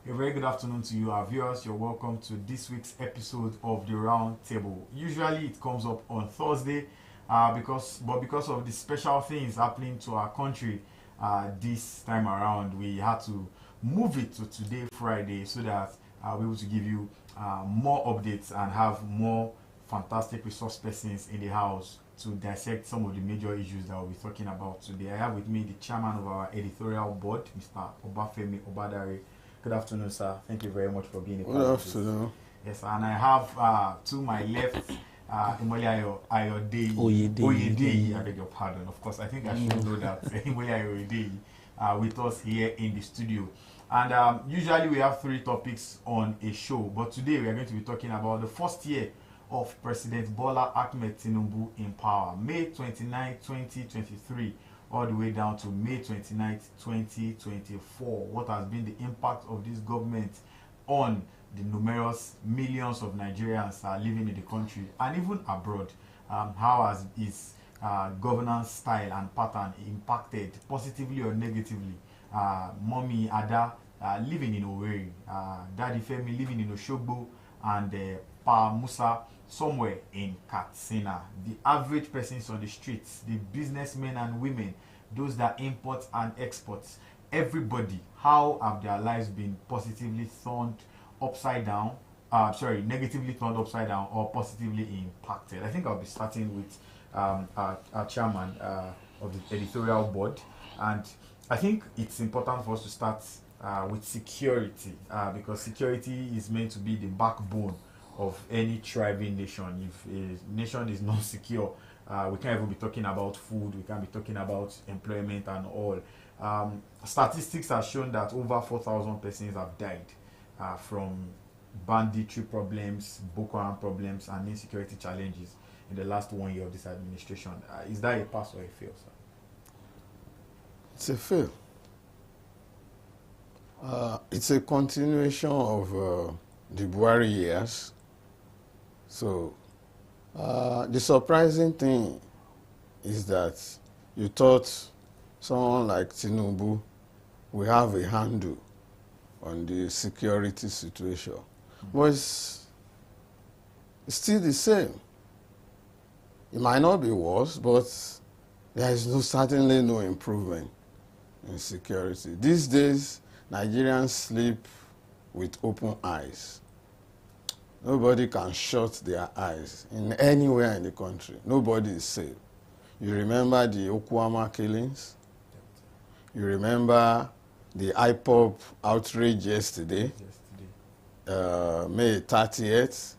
A very good afternoon to you, our viewers. You're welcome to this week's episode of the Round Table. Usually, it comes up on Thursday, because of the special things happening to our country this time around, we had to move it to today, Friday, so that we're able to give you more updates and have more fantastic resource persons in the house to dissect some of the major issues that we'll be talking about today. I have with me the chairman of our editorial board, Mr. Obafemi Obadare. Good afternoon, sir. Thank you very much for being a part Good of this. afternoon. Yes, and I have to my left Imole Oyedeyi. I beg your pardon. Of course, I think I should know that Imole Oyedeyi with us here in the studio. And usually we have 3 topics on a show, but today we are going to be talking about the first year of President Bola Ahmed Tinubu in power, May 29, 2023. All the way down to May 29th, 2024. What has been the impact of this government on the numerous millions of Nigerians living in the country and even abroad? How has its governance style and pattern impacted positively or negatively? Mommy Ada living in Owerri, Daddy Femi living in Oshogbo, and Pa Musa somewhere in Katsina. The average persons on the streets, the businessmen and women, those that import and export, everybody, how have their lives been positively turned upside down? Negatively turned upside down or positively impacted? I think I'll be starting with our chairman of the editorial board, and I think it's important for us to start with security, because security is meant to be the backbone of any thriving nation. If a nation is not secure, we can't even be talking about food, we can't be talking about employment and all. Statistics have shown that over 4,000 persons have died from banditry problems, Boko Haram problems, and insecurity challenges in the last 1 year of this administration. Is that a pass or a fail, sir? It's a fail. It's a continuation of the Buhari years. So, the surprising thing is that you thought someone like Tinubu will have a handle on the security situation. But it's still the same. It might not be worse, but there is certainly no improvement in security. These days, Nigerians sleep with open eyes. Nobody can shut their eyes in anywhere in the country. Nobody is safe. You remember the Okwama killings? You remember the IPOB outrage yesterday? May 30th.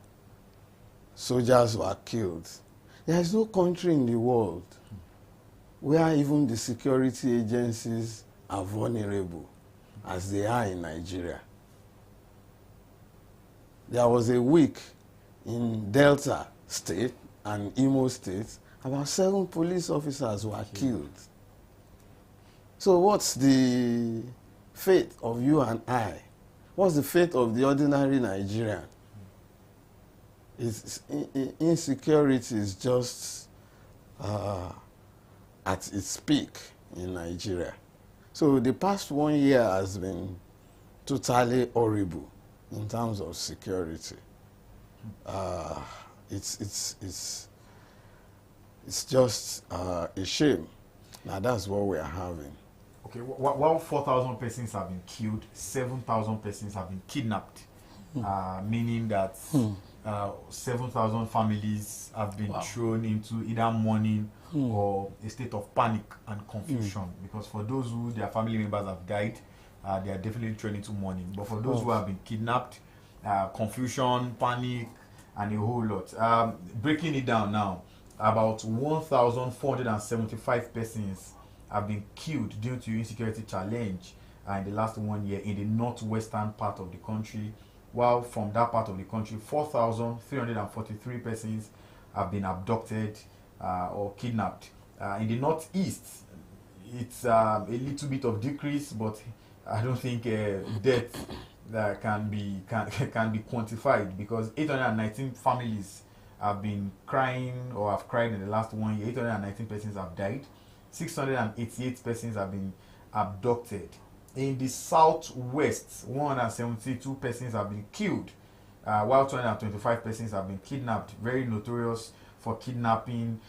Soldiers were killed. There is no country in the world where even the security agencies are vulnerable as they are in Nigeria. There was a week in Delta State and Imo State, about 7 police officers were killed. So what's the fate of you and I? What's the fate of the ordinary Nigerian? Insecurity is just at its peak in Nigeria. So the past 1 year has been totally horrible in terms of security. It's just a shame. Now that's what we are having. Okay, while 4,000 persons have been killed, 7,000 persons have been kidnapped, meaning that 7,000 families have been thrown into either mourning or a state of panic and confusion. Because for those who their family members have died, they are definitely thrown into mourning. But for those who have been kidnapped, confusion, panic, and a whole lot. Breaking it down now, about 1,475 persons have been killed due to insecurity challenge in the last 1 year in the northwestern part of the country, while from that part of the country, 4,343 persons have been abducted or kidnapped. In the northeast, it's a little bit of decrease, but I don't think death that can be quantified, because 819 families have been crying or have cried in the last 1 year. 819 persons have died. 688 persons have been abducted. In the southwest, 172 persons have been killed, while 225 persons have been kidnapped. Very notorious for kidnapping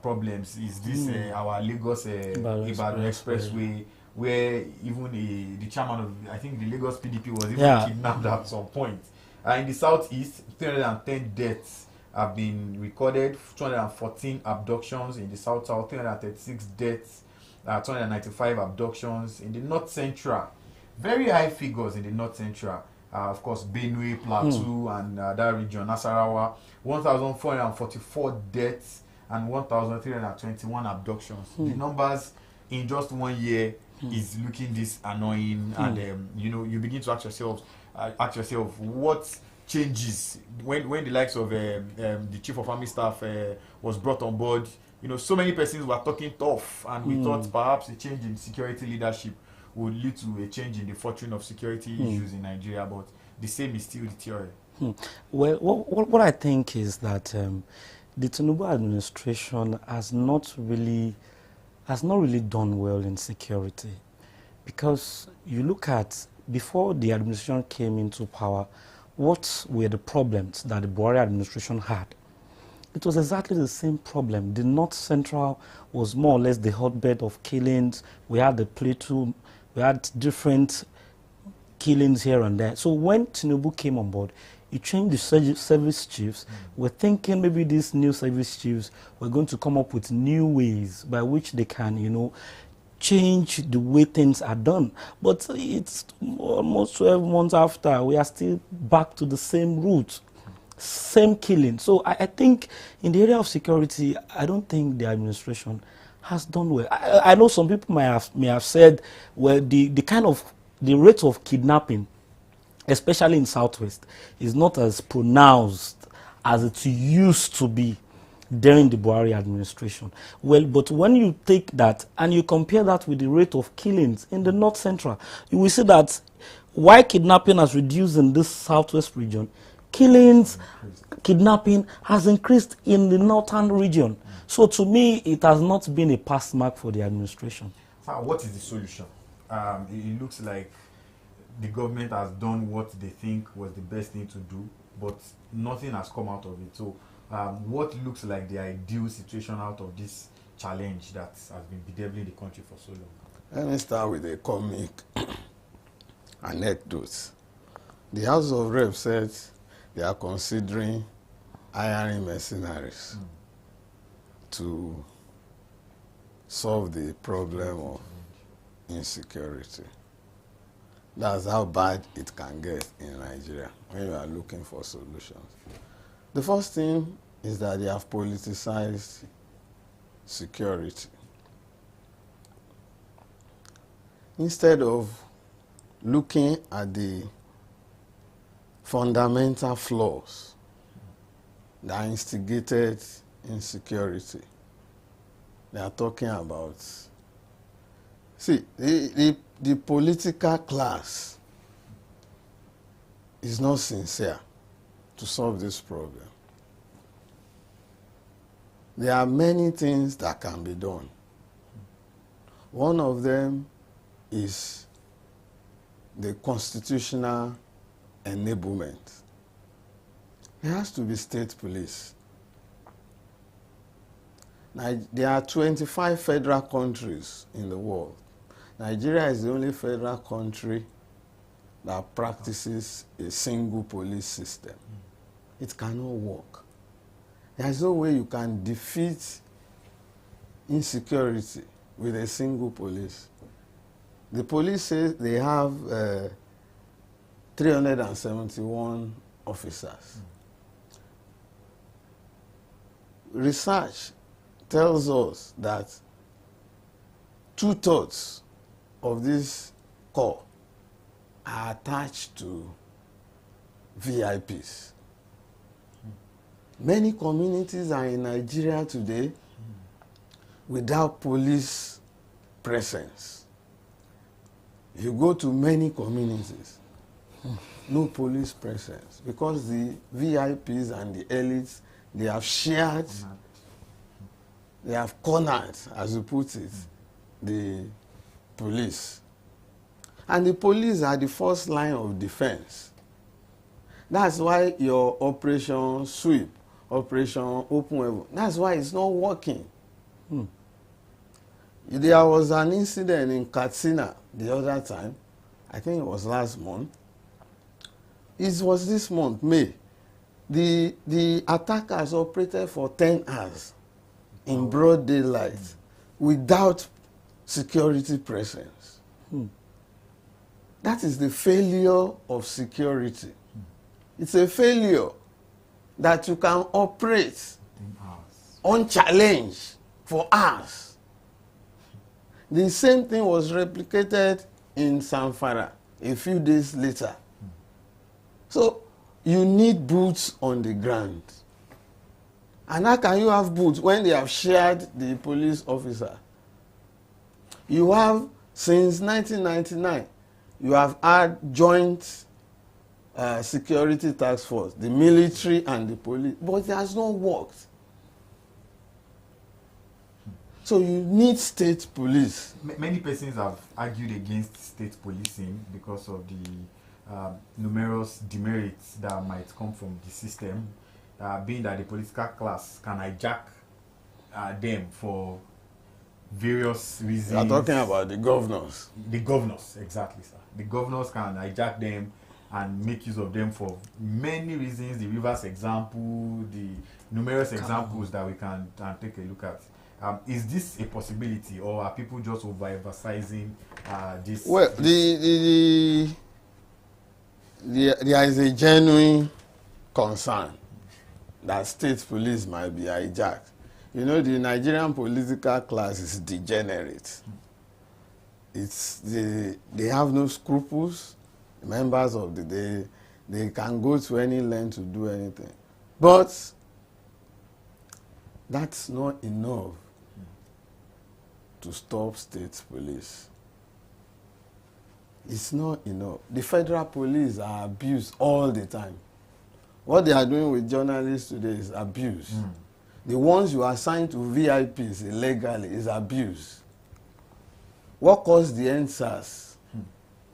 problems is this our Lagos Ibadan Expressway, where even the chairman of, I think, the Lagos PDP was even kidnapped at some point. In the southeast, 310 deaths have been recorded, 214 abductions in the south, 336 deaths, 295 abductions in the north central. Very high figures in the north central. Of course, Benue, Plateau, and that region, Nasarawa, 1,444 deaths and 1,321 abductions. The numbers in just 1 year is looking this annoying, and you begin to ask yourself what changes when the likes of the chief of army staff was brought on board. So many persons were talking tough, and we thought perhaps a change in security leadership would lead to a change in the fortune of security issues in Nigeria, but the same is still the theory. Well, what I think is that the Tinubu administration has not really done well in security, because you look at, before the administration came into power, what were the problems that the Buhari administration had? It was exactly the same problem. The North Central was more or less the hotbed of killings. We had the Plateau, we had different killings here and there. So when Tinubu came on board, he changed the service chiefs. We're thinking maybe these new service chiefs were going to come up with new ways by which they can, change the way things are done. But it's almost 12 months after, we are still back to the same route. Same killing. So I think in the area of security, I don't think the administration has done well. I know some people may have said, well, the rate of kidnapping, especially in Southwest, is not as pronounced as it used to be during the Buhari administration. Well, but when you take that and you compare that with the rate of killings in the North Central, you will see that while kidnapping has reduced in this Southwest region, kidnapping has increased in the northern region. So to me, it has not been a pass mark for the administration. What is the solution? It looks like the government has done what they think was the best thing to do, but nothing has come out of it. So what looks like the ideal situation out of this challenge that has been bedeviling the country for so long? Let me start with a comic anecdote. The House of Reps said they are considering hiring mercenaries to solve the problem of insecurity. That's how bad it can get in Nigeria when you are looking for solutions. The first thing is that they have politicized security. Instead of looking at the fundamental flaws that instigated insecurity, they are talking about, the political class is not sincere to solve this problem. There are many things that can be done. One of them is the constitutional enablement. There has to be state police. Now, there are 25 federal countries in the world. Nigeria is the only federal country that practices a single police system. It cannot work. There is no way you can defeat insecurity with a single police. The police say they have 371 officers. Research tells us that 2/3 of this corps are attached to VIPs. Many communities are in Nigeria today without police presence. You go to many communities, no police presence, because the VIPs and the elites, they have shared, they have cornered, as you put it, the police. And the police are the first line of defense. That's why your Operation Sweep, Operation Open Heaven, that's why it's not working. There was an incident in Katsina the other time, I think it was last month. It was this month, May. The attackers operated for 10 hours in broad daylight without security presence. That is the failure of security. It's a failure that you can operate unchallenged for hours. The same thing was replicated in Zamfara a few days later. So you need boots on the ground. And how can you have boots when they have shared the police officer? You have, since 1999, you have had joint security task force, the military and the police, but it has not worked. So you need state police. Many persons have argued against state policing because of the numerous demerits that might come from the system, being that the political class can hijack them for various reasons. You are talking about the governors. The governors, exactly, sir. The governors can hijack them and make use of them for many reasons. The Rivers example, the numerous examples that we can take a look at. Is this a possibility, or are people just overemphasizing this? Well, there is a genuine concern that state police might be hijacked. You know, the Nigerian political class is degenerate. They have no scruples. Members of they can go to any length to do anything. But that's not enough to stop state police. It's not enough. The federal police are abused all the time. What they are doing with journalists today is abuse. The ones you assign to VIPs illegally is abuse. What caused the NSAS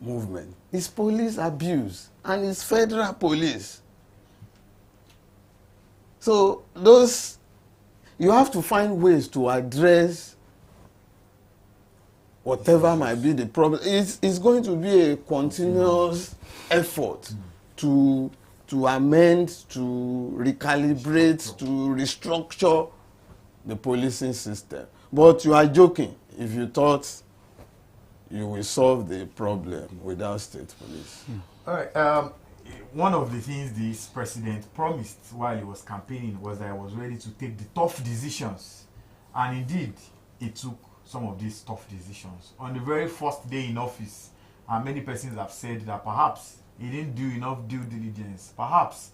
movement? It's police abuse, and it's federal police. So you have to find ways to address whatever might be the problem. It's going to be a continuous effort to amend, to recalibrate, to restructure the policing system. But you are joking if you thought you will solve the problem without state police. All right. One of the things this president promised while he was campaigning was that he was ready to take the tough decisions. And indeed, he took some of these tough decisions. On the very first day in office, many persons have said that perhaps he didn't do enough due diligence. Perhaps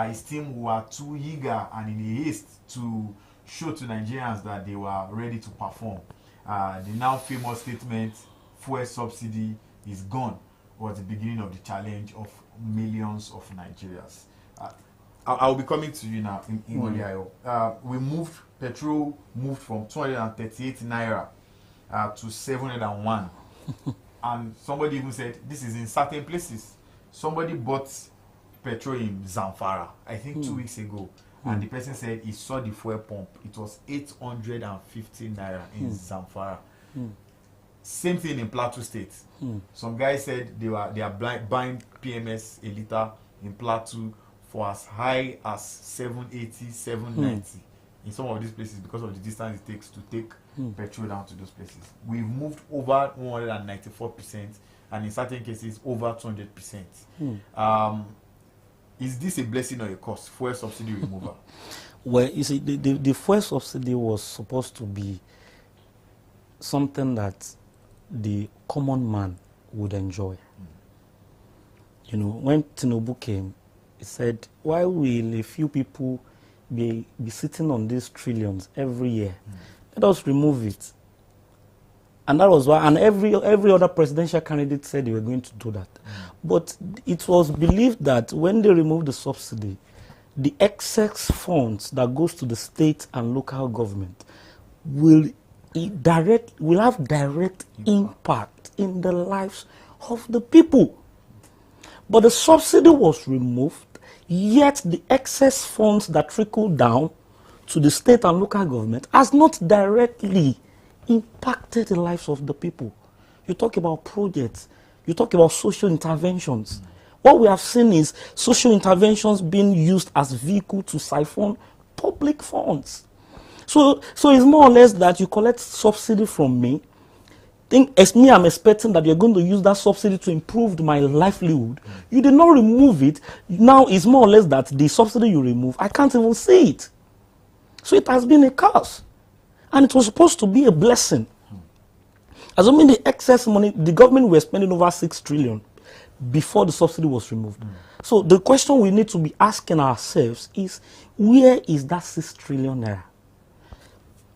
his team were too eager and in a haste to show to Nigerians that they were ready to perform. The now famous statement, fuel subsidy is gone, was the beginning of the challenge of millions of Nigerians. I'll be coming to you now in petrol moved from 238 naira to 701. And somebody even said this is in certain places. Somebody bought petrol in Zamfara, I think 2 weeks ago, and the person said he saw the fuel pump. It was 850 naira in Zamfara. Same thing in Plateau State. Some guy said they are buying PMS a liter in Plateau for as high as 780, 790 in some of these places because of the distance it takes to take petrol down to those places. We've moved over 194%, and in certain cases over 200%. Is this a blessing or a curse? Fuel subsidy removal? Well, you see, the fuel subsidy was supposed to be something that the common man would enjoy. You know, when Tinubu came, he said, why will a few people be sitting on these trillions every year? Let us remove it. And that was why, and every other presidential candidate said they were going to do that. But it was believed that when they removed the subsidy, the excess funds that goes to the state and local government will have direct impact in the lives of the people. But the subsidy was removed, yet the excess funds that trickled down to the state and local government has not directly impacted the lives of the people. You talk about projects, you talk about social interventions. What we have seen is social interventions being used as vehicle to siphon public funds. So it's more or less that you collect subsidy from me. As me, I'm expecting that you're going to use that subsidy to improve my livelihood. You did not remove it. Now it's more or less that the subsidy you remove, I can't even see it. So it has been a curse. And it was supposed to be a blessing. Assuming the excess money, the government was spending over 6 trillion before the subsidy was removed. So the question we need to be asking ourselves is, where is that 6 trillion naira?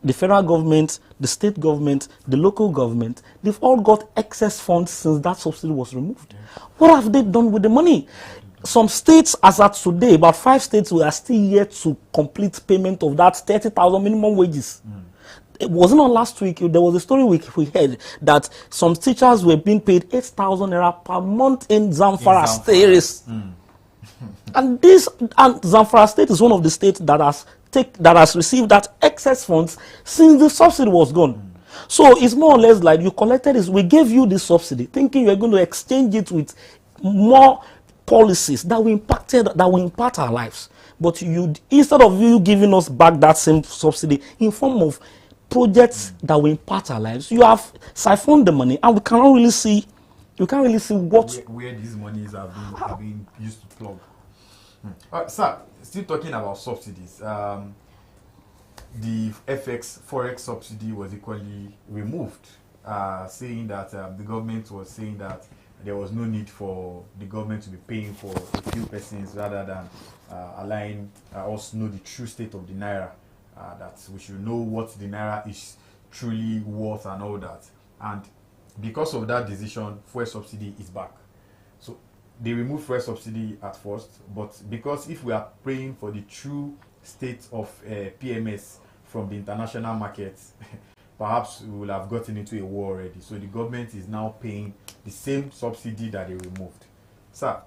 The federal government, the state government, the local government, they've all got excess funds since that subsidy was removed. What have they done with the money? Some states, as at today, about 5 states, we are still yet to complete payment of that 30,000 minimum wages. It wasn't on last week. There was a story we heard that some teachers were being paid 8,000 naira per month in Zamfara State. And Zamfara State is one of the states that has received that excess funds since the subsidy was gone. So it's more or less like you collected this, we gave you this subsidy, thinking you're going to exchange it with more policies that will impact our lives. But instead of you giving us back that same subsidy in form of projects that will impact our lives, you have siphoned the money, and we can't really see what where these monies are being used to plug. Sir, still talking about subsidies. The forex subsidy was equally removed, saying that the government was saying that there was no need for the government to be paying for a few persons rather than allowing us know the true state of the naira, that we should know what the naira is truly worth and all that. And because of that decision, fuel subsidy is back. So they removed fuel subsidy at first, but because if we are praying for the true state of PMS from the international markets, perhaps we will have gotten into a war already. So the government is now paying the same subsidy that they removed. Sir,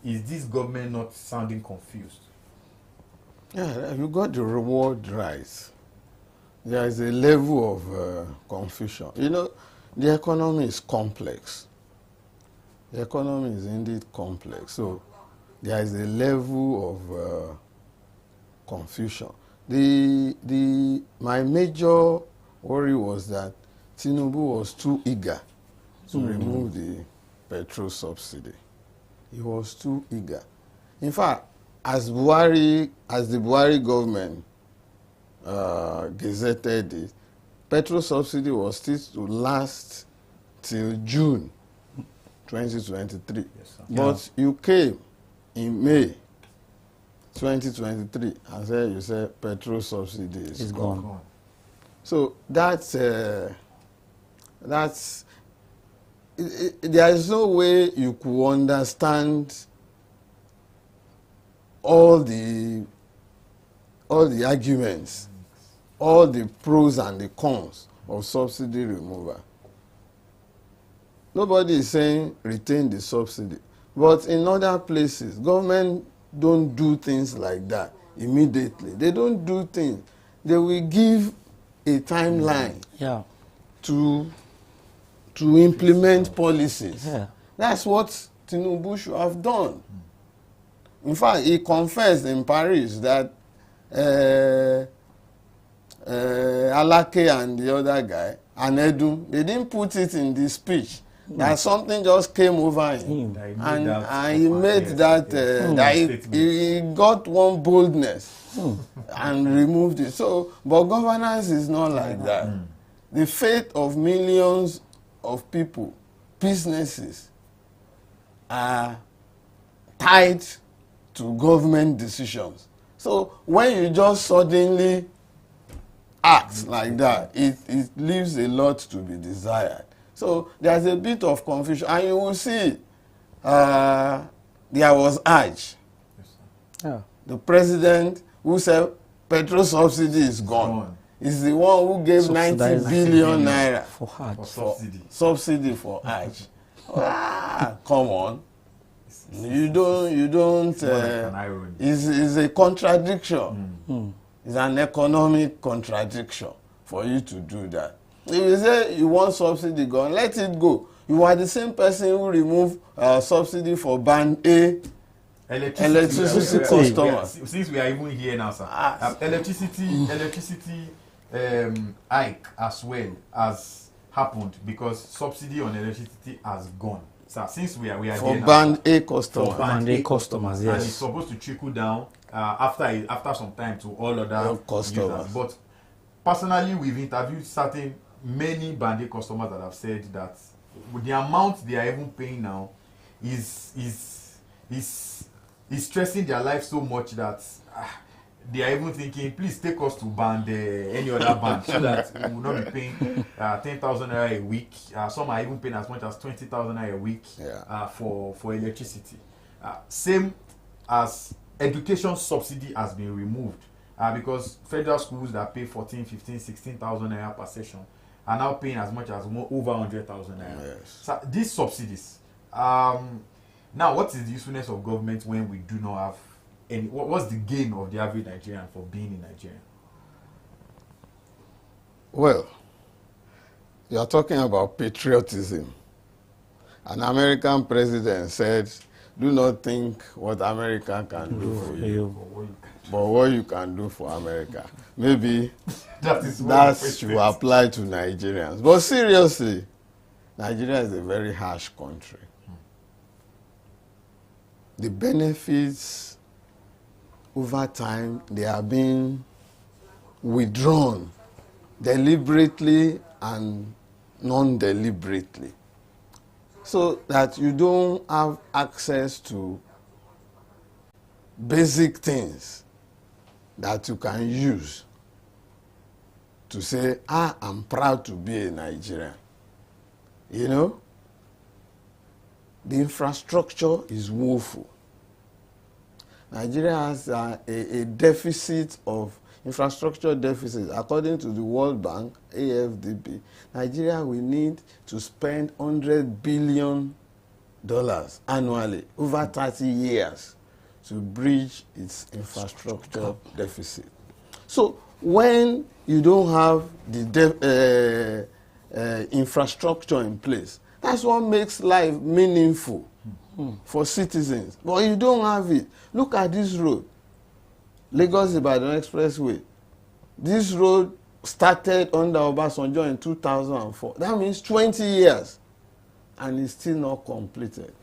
is this government not sounding confused? Yeah, you got the reward right. There is a level of confusion. You know, the economy is complex. The economy is indeed complex. So there is a level of confusion. My major worry was that Tinubu was too eager to remove the petrol subsidy. He was too eager. In fact, as the Buhari government gazetted it, petrol subsidy was still to last till June 2023. Yes, sir. But you came in May 2023 and you said petrol subsidy is gone. So there is no way you could understand all the arguments, all the pros and the cons of subsidy removal. Nobody is saying retain the subsidy, but in other places, government don't do things like that immediately. They don't do things. They will give a timeline to implement policies. Yeah. That's what Tinubu should have done. In fact, he confessed in Paris that Alake and the other guy, Anedu, they didn't put it in the speech. That something just came over him, and he made that he got one boldness and removed it. So, but governance is not like that. The fate of millions of people, businesses, are tied to government decisions. So when you just suddenly act like that, it leaves a lot to be desired. So there's a bit of confusion, and you will see there was urge. Yeah. The president who said petrol subsidy is gone. is the one who gave 90 billion naira for Hajj. Subsidy for Hajj. Come on. You don't. It's a contradiction. It's an economic contradiction for you to do that. If you say you want subsidy gone, let it go. You are the same person who removed subsidy for band A electricity customers. Since we are even here now, sir, electricity hike as well has happened because subsidy on electricity has gone. So since we are for there band now, A customers, band A customers, yes, and it's supposed to trickle down after some time to all other customers. Users. But personally, we've interviewed many band A customers that have said that the amount they are even paying now is stressing their life so much that they are even thinking, please take us to band any other band so that we will not be paying 10,000 naira a week. Some are even paying as much as 20,000 naira a week for electricity. Same as education subsidy has been removed because federal schools that pay 14, 15, 16,000 naira per session are now paying as much as over 100,000 naira. Yes. So these subsidies. Now, what is the usefulness of government when we do not have any? What's the gain of the average Nigerian for being in Nigeria? Well, you are talking about patriotism. An American president said, do not think what America can do for you, but what you can do for America. Maybe that should apply to Nigerians. But seriously, Nigeria is a very harsh country. The benefits over time, they are being withdrawn deliberately and non-deliberately, so that you don't have access to basic things that you can use to say, I'm proud to be a Nigerian. You know, the infrastructure is woeful. Nigeria has a deficit of infrastructure deficit. According to the World Bank, AFDB, Nigeria will need to spend $100 billion annually over 30 years to bridge its infrastructure deficit. So when you don't have the infrastructure in place, that's what makes life meaningful for citizens. But you don't have it. Look at this road, Lagos-Ibadan Expressway. This road started under Obasanjo in 2004. That means 20 years, and it's still not completed.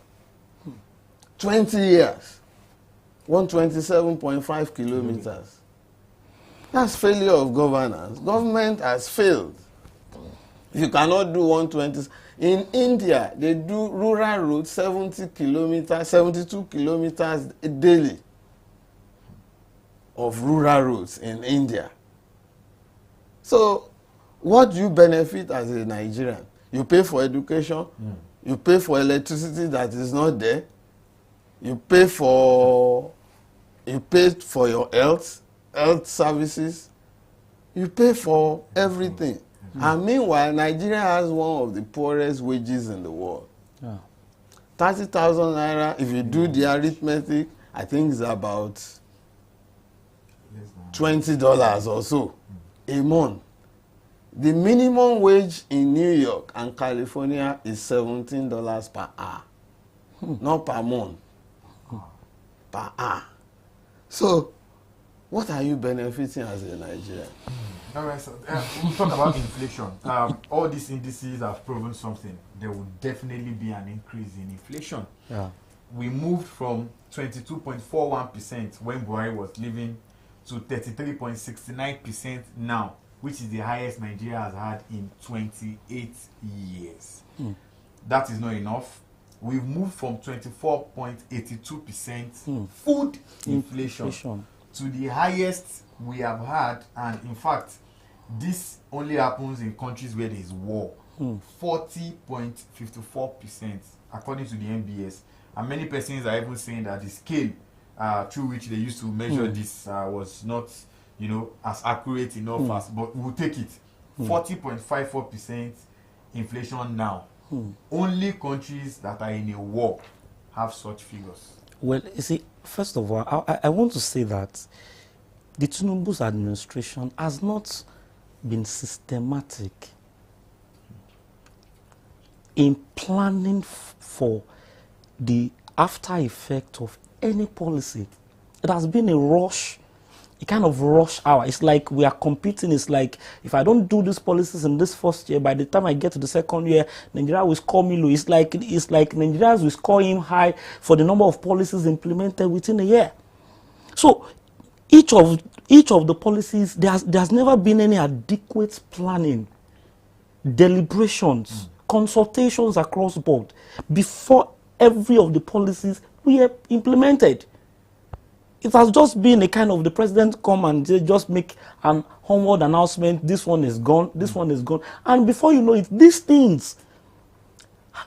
20 years, 127.5 kilometers. That's failure of governance. Government has failed. You cannot do 120. In India, they do rural roads 70 kilometers, 72 kilometers daily of rural roads in India. So, what do you benefit as a Nigerian? You pay for education, you pay for electricity that is not there, you pay for your health services, you pay for everything. And meanwhile, Nigeria has one of the poorest wages in the world. 30,000 naira, if you do the arithmetic, I think it's about $20 or so a month. The minimum wage in New York and California is $17 per hour. Not per month. Per hour. So, what are you benefiting as a Nigerian? All right, so we'll talk about inflation. All these indices have proven something. There will definitely be an increase in inflation. Yeah. We moved from 22.41% when Buhari was living to 33.69% now, which is the highest Nigeria has had in 28 years. That is not enough. We've moved from 24.82% food inflation to the highest we have had, and in fact, this only happens in countries where there is war. 40.54%, according to the MBS. And many persons are even saying that the scale through which they used to measure this was not you know, as accurate enough as, but we'll take it. 40.54% inflation now. Only countries that are in a war have such figures. Well, you see, first of all, I want to say that the Tinubu's administration has not been systematic in planning for the after effect of any policy. It has been a rush, a kind of rush hour. It's like we are competing. It's like if I don't do these policies in this first year, by the time I get to the second year, Nigeria will score me low. It's like Nigerians will score him high for the number of policies implemented within a year. So each of the policies, there's never been any adequate planning, deliberations, consultations across the board before every of the policies we have implemented. It has just been a kind of the president come and just make an homeward announcement, this one is gone, this one is gone. And before you know it, these things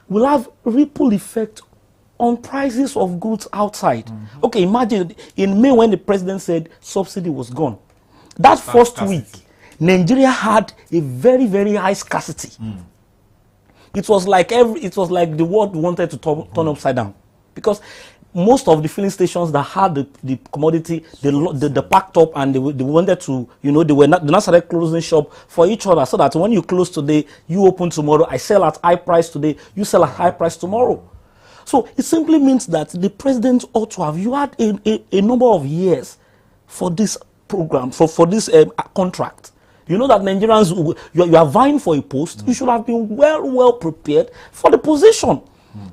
will have ripple effect on prices of goods outside. Okay, imagine in May when the president said subsidy was gone. That first week, Nigeria had a very, very high scarcity. It was like the world wanted to turn upside down, because most of the filling stations that had the commodity, they packed up, and they wanted to, you know, they not started closing shop for each other, so that when you close today, you open tomorrow. I sell at high price today, you sell at high price tomorrow. So it simply means that the president ought to have, you had a number of years for this program, for this contract. You know that Nigerians, you are vying for a post, you should have been well prepared for the position.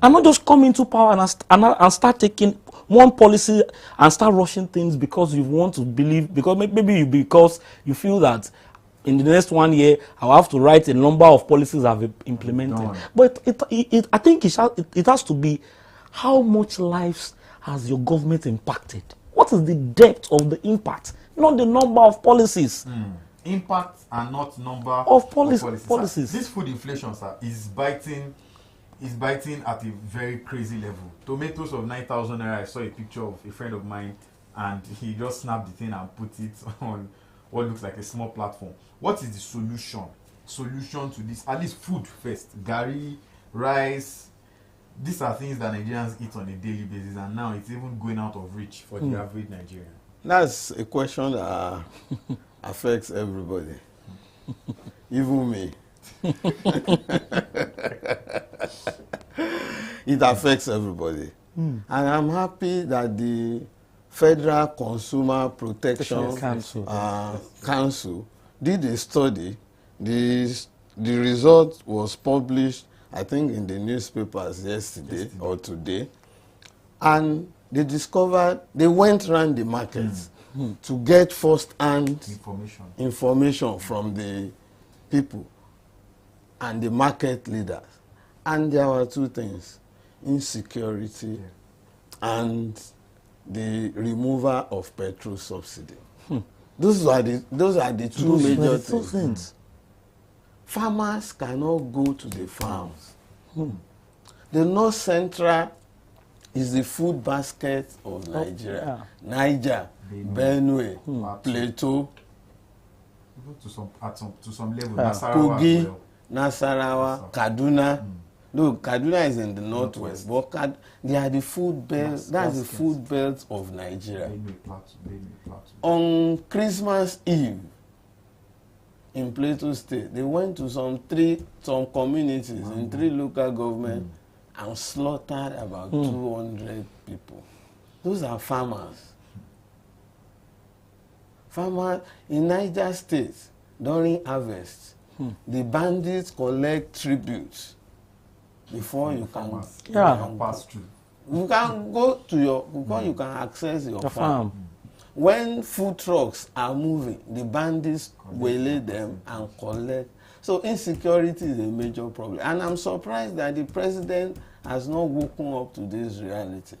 And not just come into power and start taking one policy and start rushing things because you want to believe, because because you feel that in the next 1 year I'll have to write a number of policies I've implemented. But I think it has to be, how much lives has your government impacted? What is the depth of the impact? Not the number of policies. Impact and not number of policies. This food inflation, sir, is biting at a very crazy level. Tomatoes of 9,000 naira. I saw a picture of a friend of mine, and he just snapped the thing and put it on what looks like a small platform. What is the solution to this? At least food first. Gari, rice. These are things that Nigerians eat on a daily basis, and now it's even going out of reach for the average Nigerian. That's a question that affects everybody, even me. It affects everybody. And I'm happy that the Federal Consumer Protection Council did a study. The result was published, I think, in the newspapers yesterday or today. And they went around the markets to get first-hand information from the people and the market leaders. And there were two things: insecurity and the removal of petrol subsidy. Those are the two major things. Farmers cannot go to the farms. The North Central is the food basket of Nigeria. Niger, Benue, Plateau, to some level, Kogi, Nasarawa, Kaduna. No, Kaduna is in the northwest, but they are the food belt. That's the food belt of Nigeria. On Christmas Eve in Plateau State, they went to some communities in 3 local governments and slaughtered about 200 people. Those are farmers. Farmers in Niger State, during harvest, the bandits collect tributes before you can pass through. You can go to you can access your farm. When food trucks are moving, the bandits waylay them and collect. So insecurity is a major problem. And I'm surprised that the president has not woken up to this reality.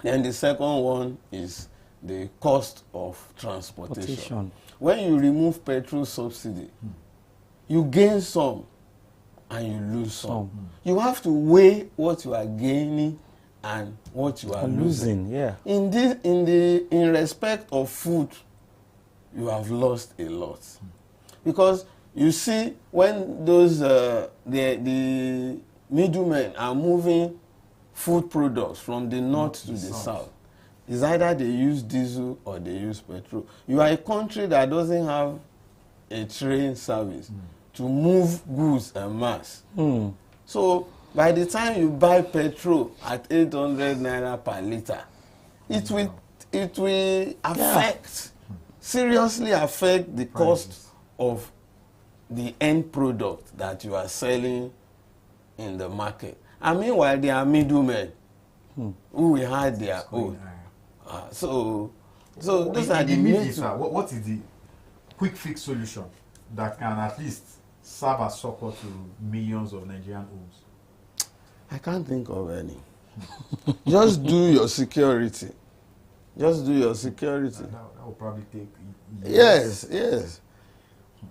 And the second one is the cost of transportation. When you remove petrol subsidy, you gain some and you lose some. You have to weigh what you are gaining and what you are losing. Yeah. In respect of food, you have lost a lot. Because you see, when those the middlemen are moving food products from the north to the south, it's either they use diesel or they use petrol. You are a country that doesn't have a train service to move goods en masse. So by the time you buy petrol at 800 naira per litre, it will affect, seriously affect the cost of the end product that you are selling in the market. And meanwhile, there are middlemen who will hide their own. So those are the major. What is the quick fix solution that can at least serve as support to millions of Nigerian homes? I can't think of any. Just do your security. Just do your security. That will probably take years. Yes.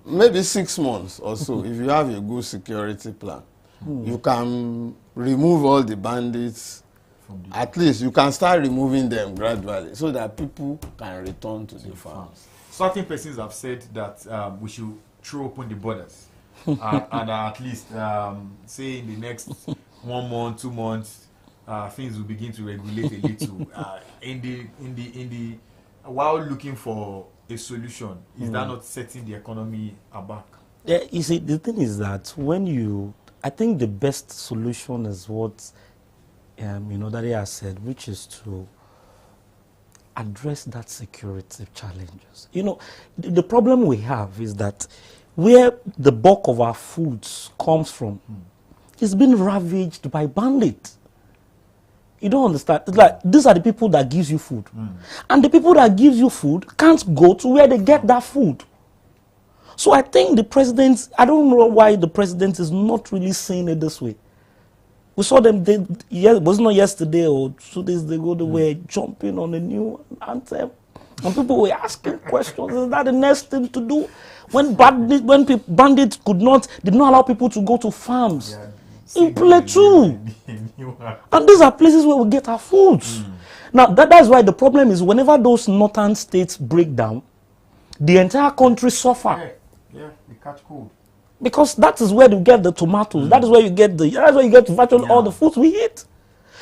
Maybe 6 months or so. If you have a good security plan, you can remove all the bandits. At least you can start removing them gradually so that people can return to the farms. Certain persons have said that we should throw open the borders and at least say in the next 1 month, 2 months, things will begin to regulate a little. While looking for a solution, is that not setting the economy aback? Yeah, you see, the thing is that I think the best solution is what that he has said, which is to address that security challenges. The problem we have is that where the bulk of our foods comes from, it's been ravaged by bandits. You don't understand. It's like these are the people that gives you food, and the people that gives you food can't go to where they get that food. So I think the president, I don't know why the president is not really saying it this way. We saw them, it was not yesterday or 2 days ago, they were jumping on a new anthem. And people were asking questions, is that the next thing to do? When bandits did not allow people to go to farms. In Plateau. And these are places where we get our foods. Now, that's why the problem is whenever those northern states break down, the entire country suffer. Yeah, they catch cold. Because that is where you get the tomatoes. That's where you get virtually all the foods we eat.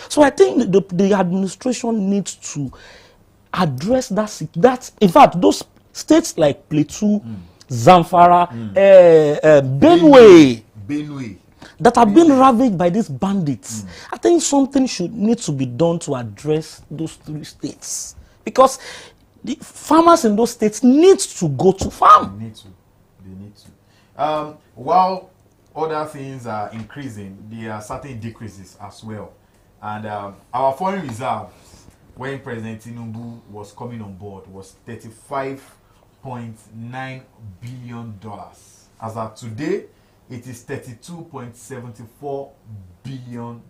So I think the administration needs to address that. In fact, those states like Plateau, Zamfara, Benue, that have been ravaged by these bandits. I think something needs to be done to address those 3 states. Because the farmers in those states need to go to farm. They need to. While other things are increasing, there are certain decreases as well. And our foreign reserves, when President Tinubu was coming on board, was $35.9 billion. As of today, it is $32.74 billion.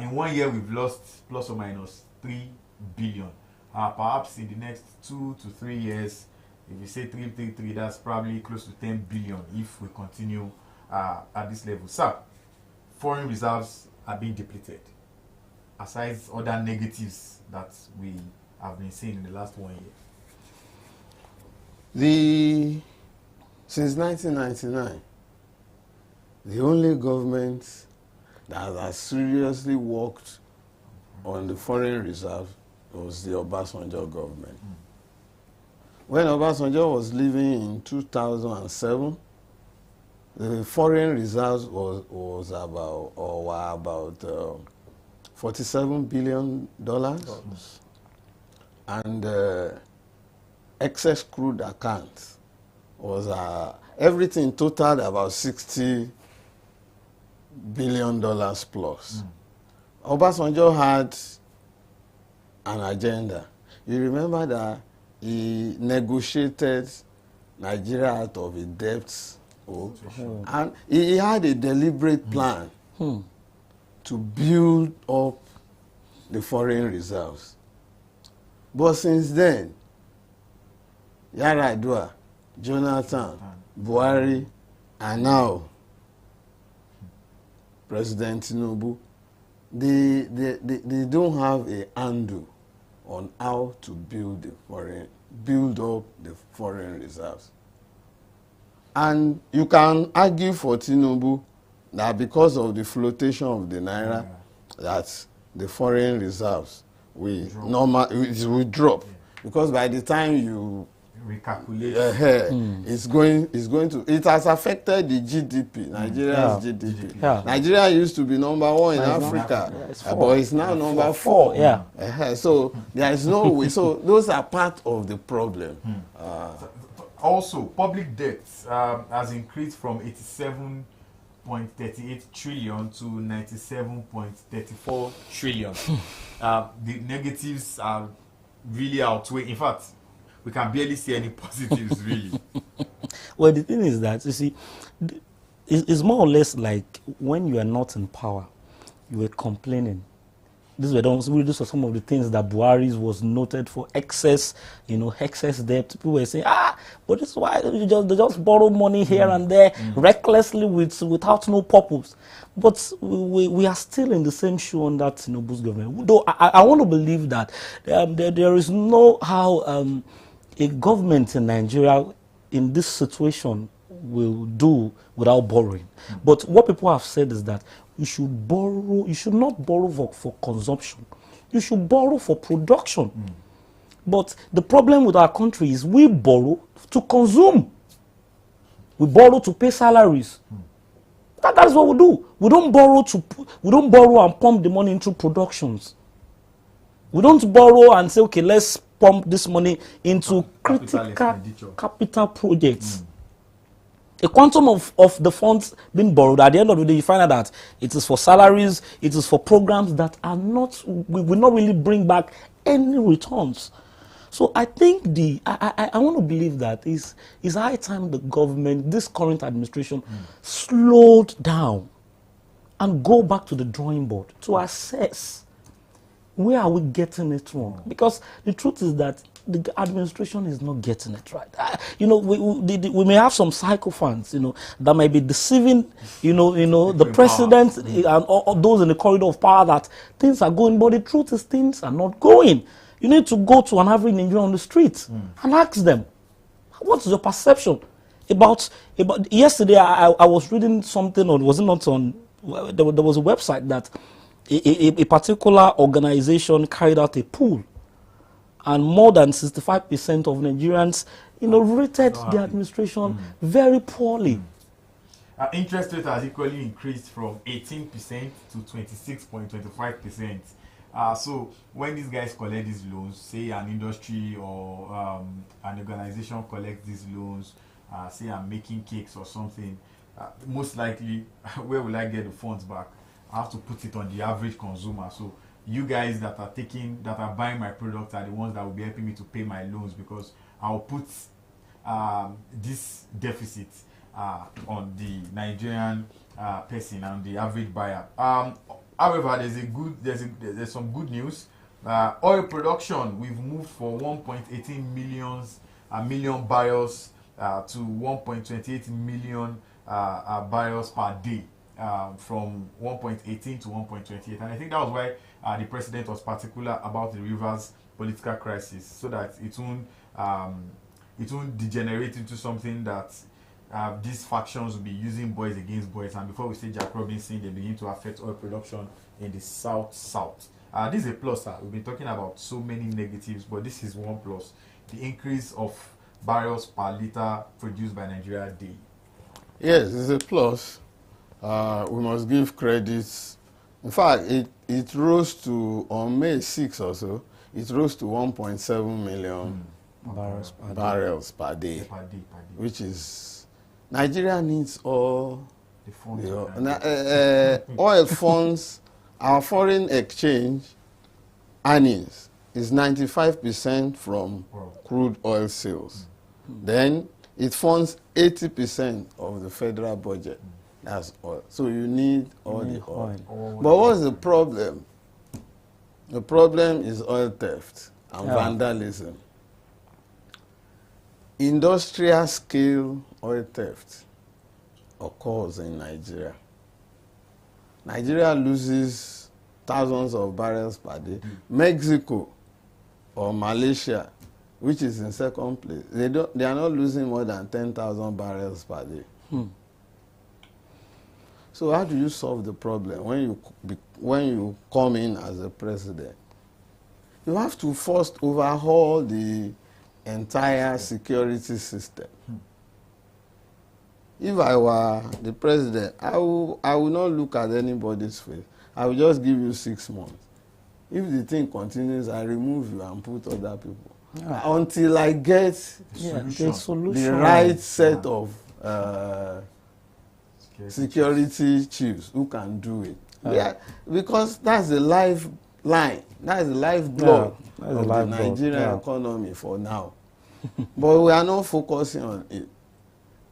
In 1 year, we've lost plus or minus $3 billion. Perhaps in the next 2 to 3 years, if you say 333, that's probably close to 10 billion if we continue at this level. So, foreign reserves are being depleted, aside other negatives that we have been seeing in the last 1 year. Since 1999, the only government that has seriously worked on the foreign reserve was the Obasanjo government. When Obasanjo was living in 2007, the foreign reserves were about $47 billion, and excess crude account was everything totaled about $60 billion plus. Obasanjo had an agenda. You remember that he negotiated Nigeria out of a debt, and he had a deliberate plan to build up the foreign reserves. But since then, Yar'Adua, Jonathan, Buhari, and now President Tinubu, they don't have a handle on how to build up the foreign reserves. And you can argue for Tinubu that because of the flotation of the naira, that the foreign reserves will drop. Yeah. Because by the time you recalculate, it has affected the GDP, Nigeria's GDP. Yeah. Nigeria used to be number 1 in Africa, but it's now number 4. Yeah. So there is no way. So those are part of the problem. Also, public debt has increased from 87.38 trillion to 97.34 trillion. The negatives are really outweigh. In fact, we can barely see any positives, really. Well, the thing is that, you see, it's more or less like when you are not in power, you were complaining. These were some of the things that Buhari was noted for: excess, excess debt. People were saying, but this is why they just borrow money here and there recklessly without no purpose. But we are still in the same shoe under Tinubu's government. Though I want to believe that there is no how a government in Nigeria in this situation will do without borrowing. But what people have said is that you should not borrow for consumption. You should borrow for production. But the problem with our country is we borrow to consume. We borrow to pay salaries. That's what we do. We don't borrow and pump the money into productions. We don't borrow and say, okay, let's pump this money into critical capital projects. A quantum of the funds being borrowed, at the end of the day, you find out that it is for salaries, it is for programs that will not really bring back any returns. So I think I want to believe that it's high time the government, this current administration, slowed down and go back to the drawing board to assess where are we getting it wrong. Because the truth is that the administration is not getting it right. We may have some sycophants, that might be deceiving, the president and all those in the corridor of power that things are going, but the truth is things are not going. You need to go to an average Nigerian on the street and ask them, what's your perception about yesterday? I was reading something, or was it not on? There was a website that a particular organization carried out a poll, and more than 65% of Nigerians, rated the administration very poorly. Interest rate has equally increased from 18% to 26.25%. So when these guys collect these loans, say an industry or an organization collects these loans, say I'm making cakes or something, most likely, where will I get the funds back? I have to put it on the average consumer. So you guys that are buying my product are the ones that will be helping me to pay my loans, because I'll put this deficit on the Nigerian person and the average buyer. However, there's some good news. Oil production, we've moved from 1.18 million barrels to 1.28 million barrels per day, from 1.18 to 1.28. And I think that was why the president was particular about the Rivers political crisis, so that it won't degenerate into something that these factions will be using boys against boys. And before we say Jack Robinson, they begin to affect oil production in the south. This is a plus, sir. We've been talking about so many negatives, but this is one plus: the increase of barrels per liter produced by Nigeria daily. Yes, it's a plus. We must give credits. In fact, it rose to, on May 6 or so, it rose to 1.7 million barrels per day, which is, Nigeria needs all the funds. Oil funds. Our foreign exchange earnings is 95% from crude oil sales. Then it funds 80% of the federal budget. That's oil. So you need all the oil. But what's the problem? The problem is oil theft and vandalism. Industrial scale oil theft occurs in Nigeria. Nigeria loses thousands of barrels per day. Mexico or Malaysia, which is in second place, they are not losing more than 10,000 barrels per day. So how do you solve the problem when you come in as a president? You have to first overhaul the entire security system. If I were the president, I will not look at anybody's face. I will just give you 6 months. If the thing continues, I remove you and put other people. Until I get the right set of security chiefs who can do it. Because that's the lifeline, that's the lifeblood of the Nigerian economy for now. But we are not focusing on it.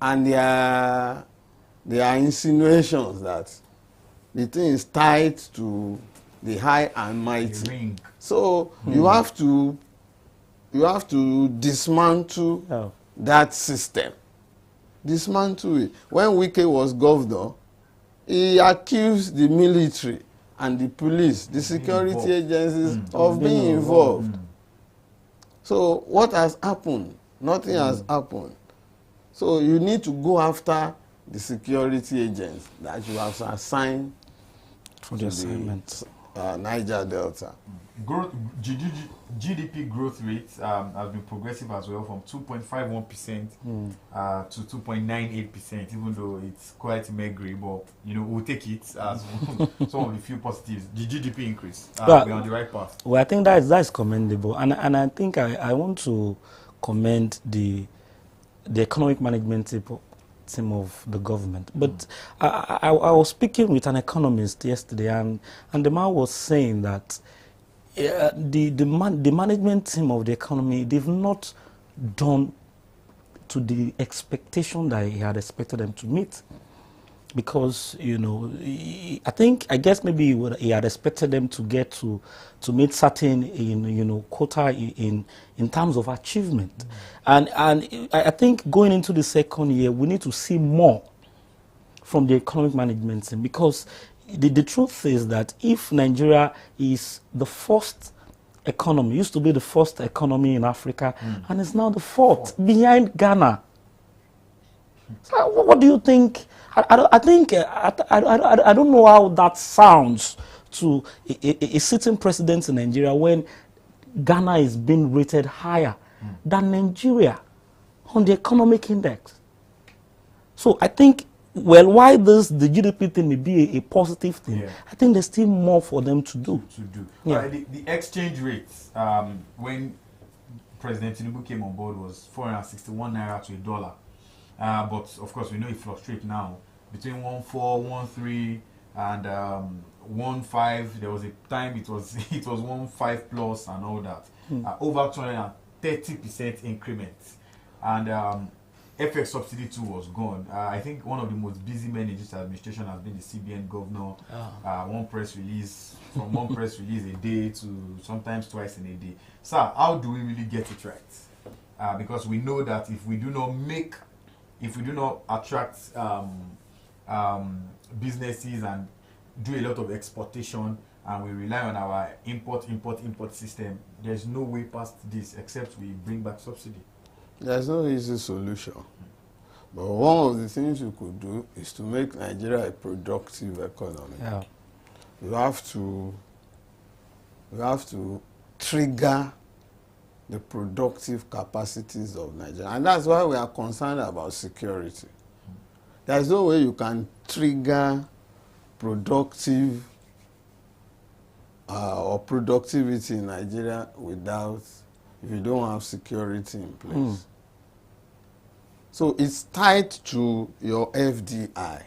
And there are insinuations that the thing is tied to the high and mighty. So you have to dismantle that system. Dismantle it. When Wike was governor, he accused the military and the police, the security agencies, of being involved. So what has happened? Nothing has happened. So you need to go after the security agents that you have assigned for the assignment. Niger Delta. GDP growth rate has been progressive as well, from 2.51% to 2.98%, even though it's quite meagre, but we'll take it as some of the few positives. The GDP increase, we're on the right path. Well, I think that's commendable, and I think I want to commend the economic management team of the government. But I was speaking with an economist yesterday, and the man was saying that the management team of the economy, they've not done to the expectation that he had expected them to meet. Because, I guess maybe he had expected them to get to meet certain, quota in terms of achievement. And I think going into the second year, we need to see more from the economic management team, because the truth is that if Nigeria is the first economy, used to be the first economy in Africa, and is now the fourth, behind Ghana. So what do you think? I don't know how that sounds to a sitting president in Nigeria when Ghana is being rated higher than Nigeria on the economic index. So I think, well, why the GDP thing may be a positive thing, I think there's still more for them to do. The exchange rates when President Tinubu came on board was 461 naira to $1. But of course, we know it fluctuates now between 1.4, 1.3, and 1.5. There was a time it was 1.5 plus and all that. Over 230% increment, and FX subsidy too was gone. I think one of the most busy men in this administration has been the CBN governor. One press release a day to sometimes twice in a day. Sir, how do we really get it right? Because we know that if we do not attract businesses and do a lot of exportation, and we rely on our import system, there's no way past this except we bring back subsidy. There's no easy solution. But one of the things you could do is to make Nigeria a productive economy. You have to trigger the productive capacities of Nigeria. And that's why we are concerned about security. There's no way you can trigger productive or productivity in Nigeria if you don't have security in place. So it's tied to your FDI.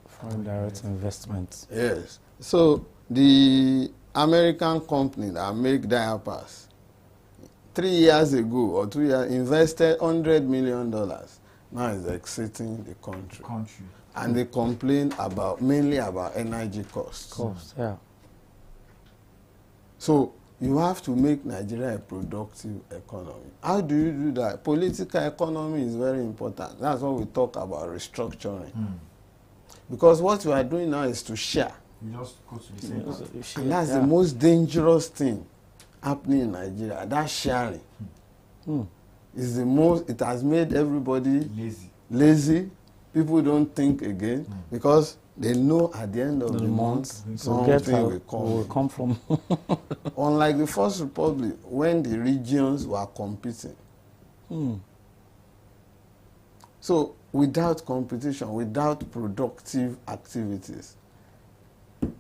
Foreign direct investments. Yes. So the American company that make diapers 3 years ago or 2 years invested $100 million. Now is exiting the country. And they complain mainly about energy costs. So you have to make Nigeria a productive economy. How do you do that? Political economy is very important. That's what we talk about restructuring. Because what you are doing now is to share. You just go to the center. And that's the most dangerous thing happening in Nigeria, that sharing, is the most, it has made everybody lazy. People don't think again because they know at the end of the month something will come from. Unlike the First Republic, when the regions were competing. So without competition, without productive activities,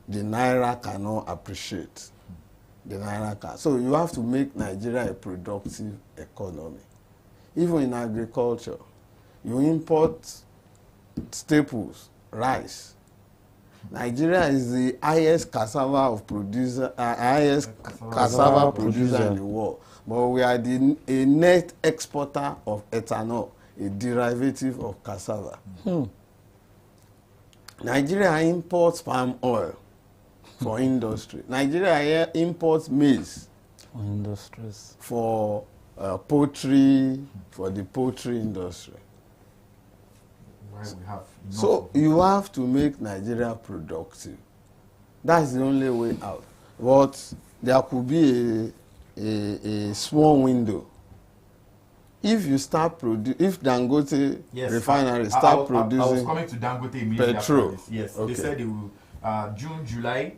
the Naira cannot appreciate. The Naira can. So you have to make Nigeria a productive economy. Even in agriculture, you import staples, rice. Nigeria is the highest cassava producer in the world. But we are a net exporter of ethanol, a derivative of cassava. Nigeria imports palm oil for industry. Nigeria imports maize for industries. For poultry, for the poultry industry. We have so you have to make Nigeria productive. That's the only way out. But there could be a small window. If you start if Dangote refinery start producing, I was coming to Dangote immediately petrol. After this. Yes, okay. They said it will June, July,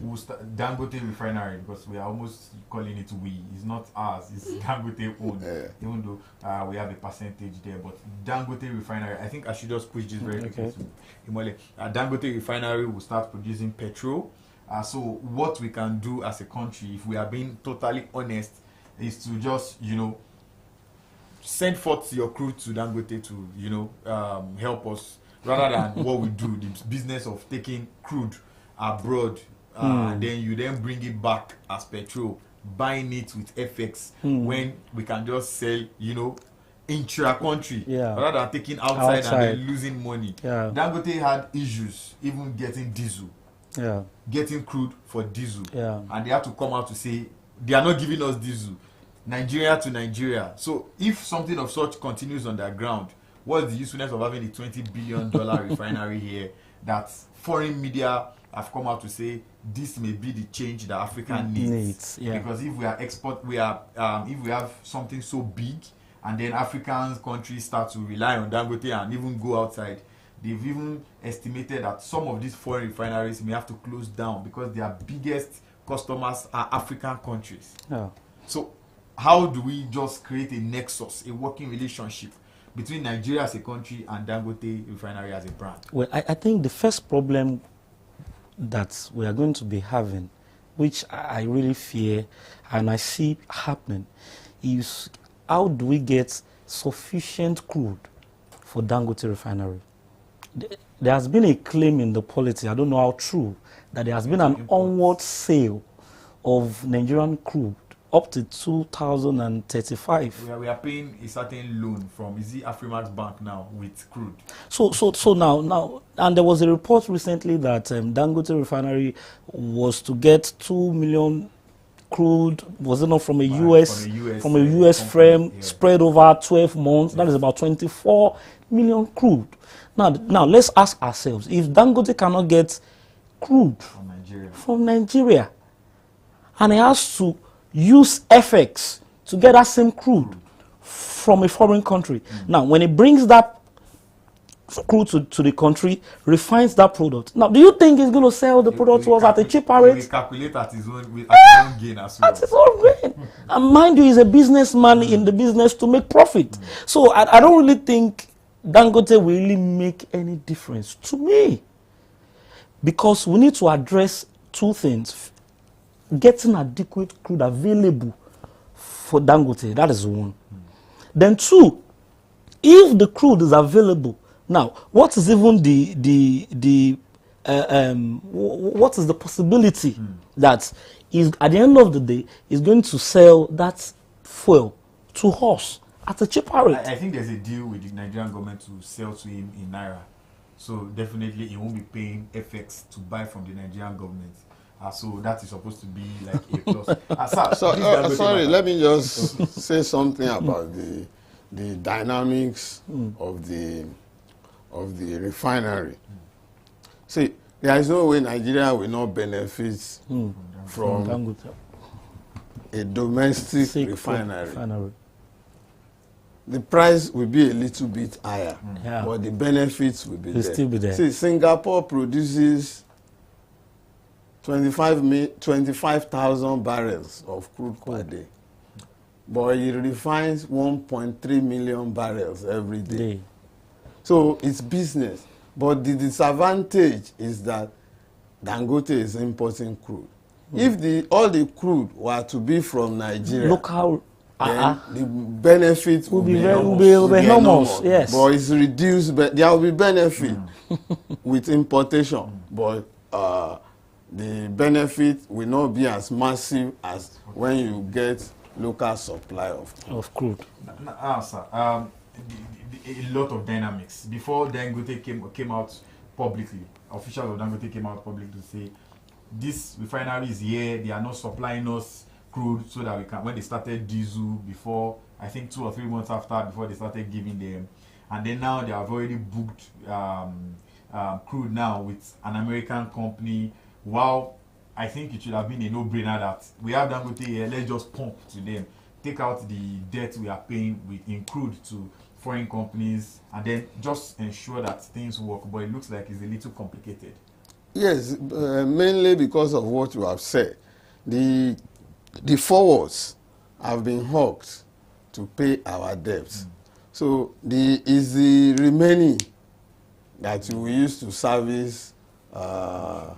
we'll start Dangote refinery, because we are almost calling it we. It's not ours. It's Dangote owned. Even though we have a percentage there, but Dangote refinery. I think I should just push this very quickly to Imole. Dangote refinery will start producing petrol. So what we can do as a country, if we are being totally honest, is to just send forth your crew to Dangote to help us, rather than what we do, the business of taking crude abroad, and then you then bring it back as petrol, buying it with FX, when we can just sell intra-country, rather than taking outside and then losing money. Dangote had issues even getting diesel, getting crude for diesel, and they have to come out to say they are not giving us diesel, Nigeria to Nigeria. So if something of such continues on the ground, what's the usefulness of having a $20 billion refinery here that foreign media have come out to say this may be the change that Africa needs? Because if we are if we have something so big, and then African countries start to rely on Dangote and even go outside, they've even estimated that some of these foreign refineries may have to close down because their biggest customers are African countries. So how do we just create a nexus, a working relationship between Nigeria as a country and Dangote refinery as a brand? Well, I think the first problem that we are going to be having, which I really fear and I see happening, is how do we get sufficient crude for Dangote refinery? There has been a claim in the polity, I don't know how true, that there has been an onward sale of Nigerian crude up to 2035. We are paying a certain loan from Afrimax Bank now with crude. So now, and there was a report recently that Dangote refinery was to get 2 million crude, was it not from a US frame, spread over 12 months. That is about 24 million crude. Now let's ask ourselves, if Dangote cannot get crude from Nigeria and he has to use FX to get that same crude from a foreign country. Now, when he brings that crude to the country, refines that product. Now, do you think he's going to sell the product to us at a cheaper rate? He calculate at his own gain as well. At his own gain. And mind you, he's a businessman in the business to make profit. So I don't really think Dangote will really make any difference to me. Because we need to address two things. Getting adequate crude available for Dangote, that is one. Then two, if the crude is available, now what is even what is the possibility that is at the end of the day is going to sell that fuel to us at a cheaper rate? I think there's a deal with the Nigerian government to sell to him in Naira, so definitely he won't be paying FX to buy from the Nigerian government. So that is supposed to be like a plus. Sorry, let me just say something about the dynamics of the refinery. See, there is no way Nigeria will not benefit from a domestic refinery, the price will be a little bit higher, but the benefits will be there. Still be there. See, Singapore produces 25,000 barrels of crude per day, but it refines 1.3 million barrels every day. So it's business. But the disadvantage is that Dangote is importing crude. If all the crude were to be from Nigeria, local, then the benefit will be enormous. Yes. But it's reduced. But there will be benefit with importation, but the benefit will not be as massive as when you get local supply of crude. Sir, a lot of dynamics. Before Dangote came out publicly, officials of Dangote came out publicly to say, this refinery is here, they are not supplying us crude so that we can, when they started diesel before, I think 2 or 3 months after, before they started giving them, and then now they have already booked crude now with an American company. Wow, I think it should have been a no-brainer that we have Dangote here, let's just pump to them, take out the debt we are paying in crude to foreign companies, and then just ensure that things work. But it looks like it's a little complicated. Yes, mainly because of what you have said. The forwards have been hooked to pay our debts. So is the remaining that we use to service the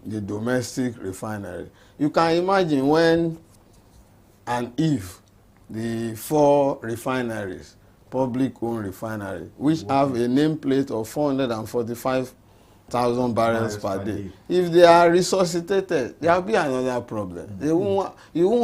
domestic refinery. You can imagine when and if the 4 refineries, public-owned refineries, which have a nameplate of 445,000 barrels per day. If they are resuscitated, there will be another problem. You won't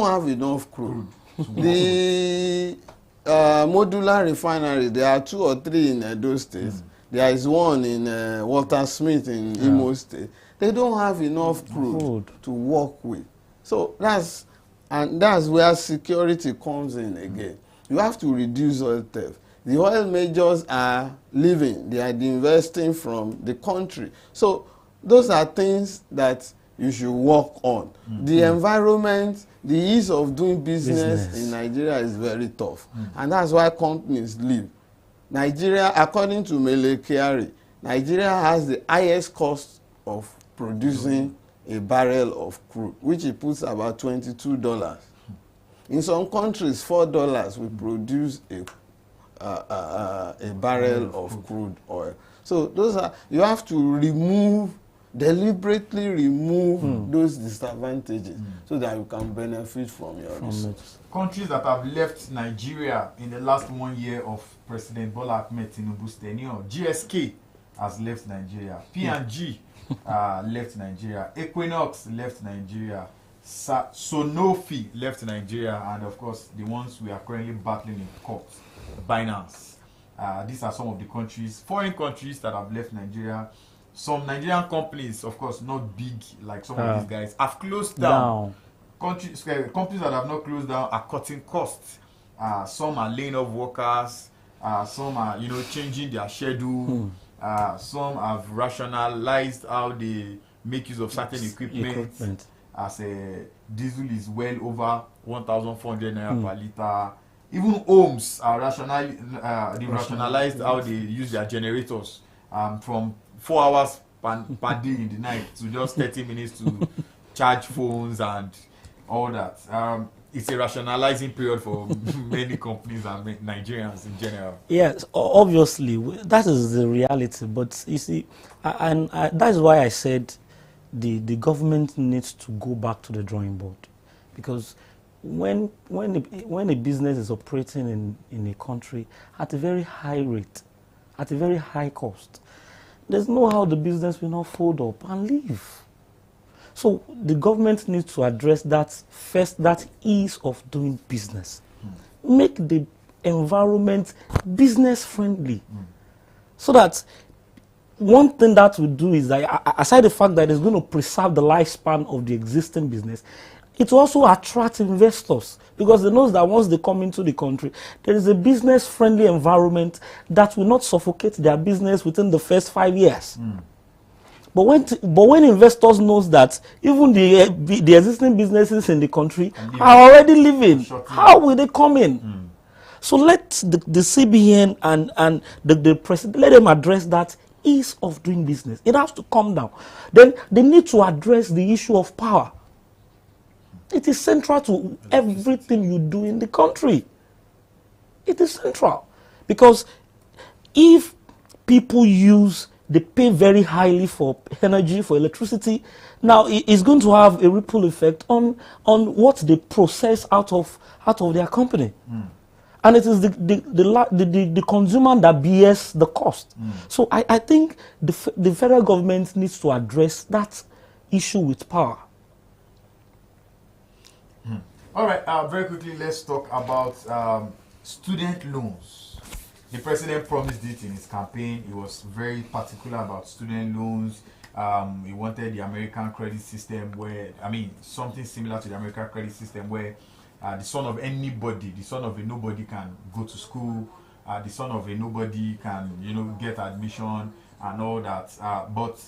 have enough crude. The modular refinery, there are 2 or 3 in Edo State. There is one in Walter Smith in Imo State. They don't have enough crude to work with. So that's where security comes in again. You have to reduce oil theft. The oil majors are leaving. They are investing from the country. So those are things that you should work on. The environment, the ease of doing business in Nigeria is very tough. And that's why companies leave. Nigeria, according to Mele Kyari, Nigeria has the highest cost of producing a barrel of crude, which it puts about $22. In some countries, $4 will produce a barrel of crude oil. So you have to deliberately remove those disadvantages so that you can benefit from your resources. Countries that have left Nigeria in the last 1 year of President Bola Ahmed Tinubu's tenure: GSK has left Nigeria, P&G left Nigeria, Equinox left Nigeria, Sanofi left Nigeria, and of course the ones we are currently battling in court, Binance. These are some of the foreign countries that have left Nigeria. Some Nigerian companies, of course not big like some of these guys, have closed down. Companies that have not closed down are cutting costs. Some are laying off workers. Some are changing their schedule. Some have rationalized how they make use of certain equipment. As diesel is well over 1,400 naira per liter. Even homes are rationalized how they use their generators from 4 hours per day in the night to just 30 minutes to charge phones and all that. It's a rationalizing period for many companies and Nigerians in general. Yes, obviously, that is the reality. But you see, and that's why I said the government needs to go back to the drawing board. Because when a business is operating in a country at a very high rate, at a very high cost, there's no how the business will not fold up and leave. So the government needs to address that first, that ease of doing business. Make the environment business friendly. So that one thing that will do is that, aside the fact that it's going to preserve the lifespan of the existing business, it will also attract investors, because they know that once they come into the country, there is a business friendly environment that will not suffocate their business within the first 5 years. But when investors knows that even the existing businesses in the country are already living, how will they come in? So let the CBN and the president, let them address that ease of doing business. It has to come down. Then they need to address the issue of power. It is central to everything you do in the country. It is central. Because if people they pay very highly for energy, for electricity, now it's going to have a ripple effect on what they process out of their company. And it is the consumer that bears the cost. So I think the federal government needs to address that issue with power. All right, very quickly, let's talk about student loans. The president promised it in his campaign. He was very particular about student loans. He wanted the American credit system something similar to the American credit system where the son of anybody, the son of a nobody can go to school. The son of a nobody can, get admission and all that. But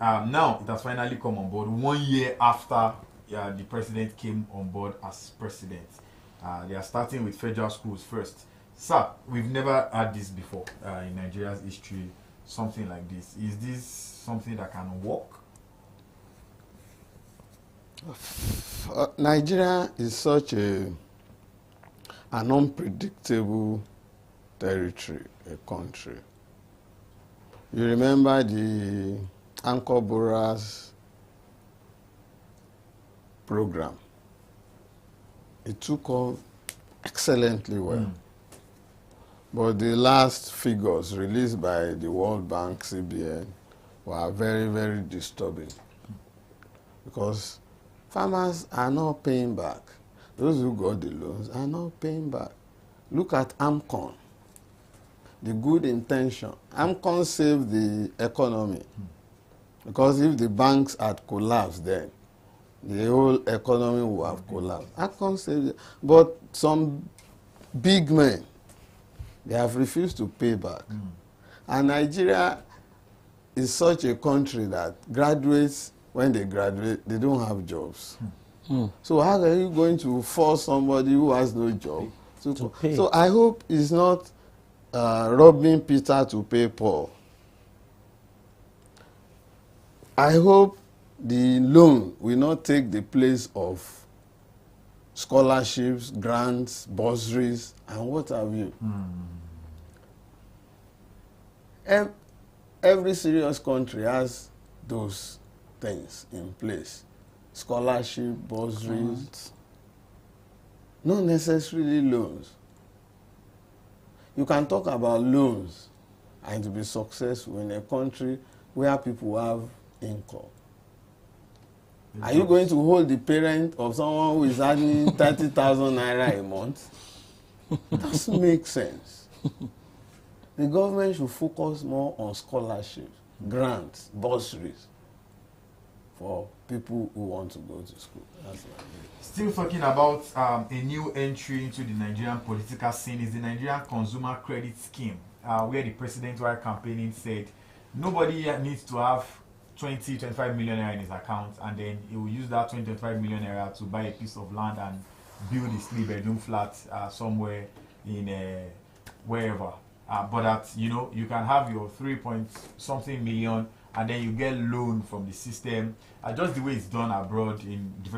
now it has finally come on board 1 year after the president came on board as president. They are starting with federal schools first. Sir, we've never had this before in Nigeria's history, something like this. Is this something that can work? Nigeria is such an unpredictable territory, a country. You remember the Anchor Borers program. It took off excellently well. But the last figures released by the World Bank, CBN, were very, very disturbing. Because farmers are not paying back. Those who got the loans are not paying back. Look at AMCON. The good intention. AMCON saved the economy. Because if the banks had collapsed then, the whole economy would have collapsed. AMCON saved it. But some big men, they have refused to pay back. And Nigeria is such a country that graduates, when they graduate, they don't have jobs. So how are you going to force somebody who has no job to pay? So I hope it's not robbing Peter to pay Paul. I hope the loan will not take the place of scholarships, grants, bursaries, and what have you. Every serious country has those things in place. Scholarship, bursaries, not necessarily loans. You can talk about loans and to be successful in a country where people have income. Are you going to hold the parent of someone who is earning 30,000 naira a month? It doesn't make sense. The government should focus more on scholarships, grants, bursaries for people who want to go to school. That's what I mean. Still talking about a new entry into the Nigerian political scene is the Nigerian Consumer Credit Scheme, where the president while campaigning said nobody needs to have 25 million naira in his account, and then he will use that 25 million naira to buy a piece of land and build a 3-bedroom flat somewhere in wherever. But that you can have your 3-point-something million, and then you get loan from the system, just the way it's done abroad in the